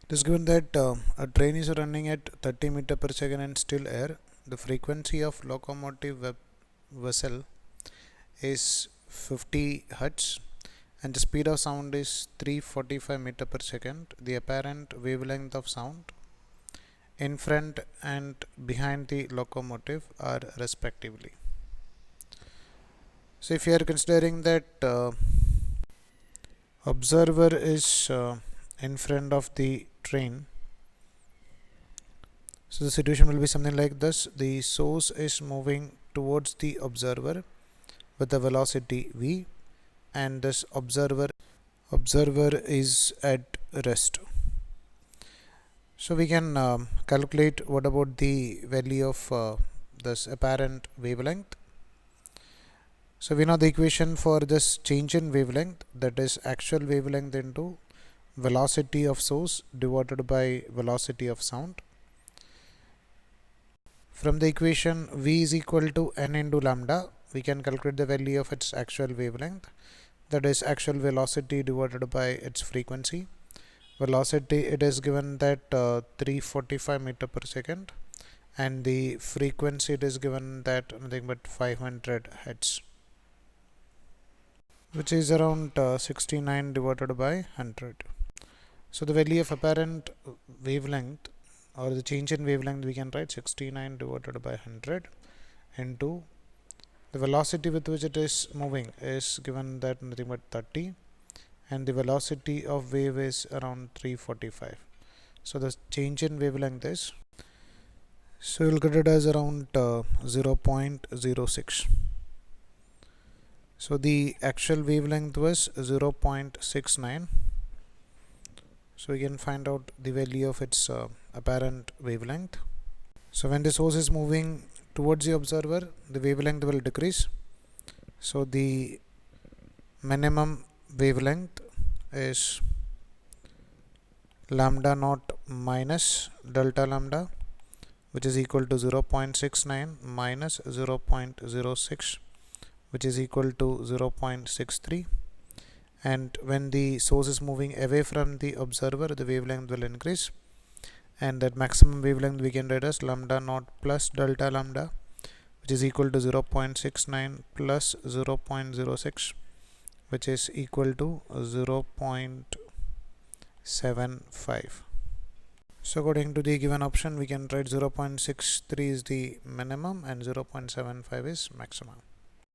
It is given that a train is running at 30 meter per second in still air. The frequency of locomotive vessel is 50 hertz and the speed of sound is 345 meter per second. The apparent wavelength of sound in front and behind the locomotive are respectively. So if you are considering that observer is in front of the train, so the situation will be something like this. The source is moving towards the observer with the velocity v, and this observer is at rest. So we can calculate what about the value of this apparent wavelength. So we know the equation for this change in wavelength, that is actual wavelength into velocity of source divided by velocity of sound. From the equation v is equal to n into lambda, we can calculate the value of its actual wavelength, that is actual velocity divided by its frequency. Velocity, it is given that 345 meter per second, and the frequency, it is given that nothing but 500 hertz, which is around 69 divided by 100. So the value of apparent wavelength or the change in wavelength, we can write 69 divided by 100 into the velocity with which it is moving is given that nothing but 30, and the velocity of wave is around 345. So the change in wavelength is, so we'll get it as around 0.06. So the actual wavelength was 0.69. So we can find out the value of its apparent wavelength. So when the source is moving towards the observer, the wavelength will decrease. So the minimum wavelength is lambda naught minus delta lambda, which is equal to 0.69 minus 0.06, which is equal to 0.63. And when the source is moving away from the observer, the wavelength will increase, and that maximum wavelength we can write as lambda naught plus delta lambda, which is equal to 0.69 plus 0.06, which is equal to 0.75. So according to the given option, we can write 0.63 is the minimum and 0.75 is maximum.